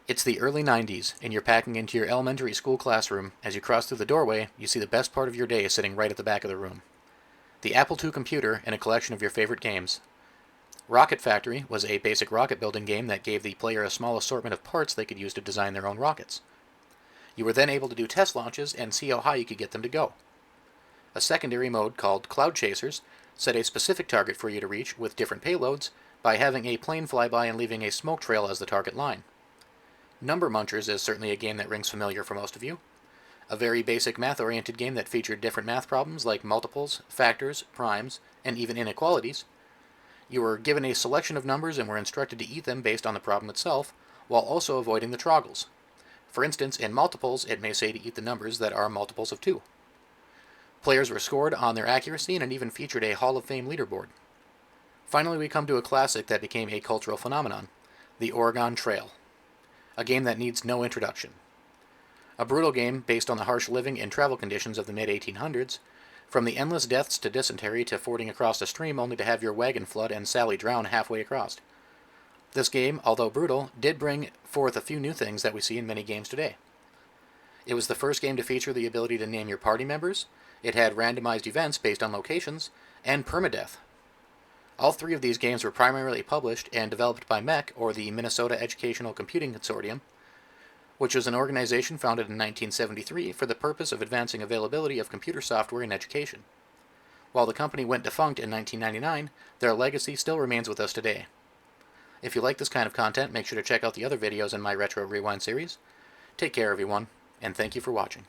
It's the early 90s, and you're packing into your elementary school classroom. As you cross through the doorway, you see the best part of your day sitting right at the back of the room. The Apple II computer and a collection of your favorite games. Rocket Factory was a basic rocket building game that gave the player a small assortment of parts they could use to design their own rockets. You were then able to do test launches and see how high you could get them to go. A secondary mode called Cloud Chasers set a specific target for you to reach with different payloads by having a plane fly by and leaving a smoke trail as the target line. Number Munchers is certainly a game that rings familiar for most of you. A very basic math-oriented game that featured different math problems like multiples, factors, primes, and even inequalities. You were given a selection of numbers and were instructed to eat them based on the problem itself, while also avoiding the troggles. For instance, in multiples, it may say to eat the numbers that are multiples of 2. Players were scored on their accuracy and it even featured a Hall of Fame Leaderboard. Finally, we come to a classic that became a cultural phenomenon, the Oregon Trail. A game that needs no introduction. A brutal game based on the harsh living and travel conditions of the mid-1800s, from the endless deaths to dysentery to fording across a stream only to have your wagon flood and Sally drown halfway across. This game, although brutal, did bring forth a few new things that we see in many games today. It was the first game to feature the ability to name your party members, it had randomized events based on locations, and perma-death. All three of these games were primarily published and developed by MECC, or the Minnesota Educational Computing Consortium, which was an organization founded in 1973 for the purpose of advancing availability of computer software in education. While the company went defunct in 1999, their legacy still remains with us today. If you like this kind of content, make sure to check out the other videos in my Retro Rewind series. Take care, everyone, and thank you for watching.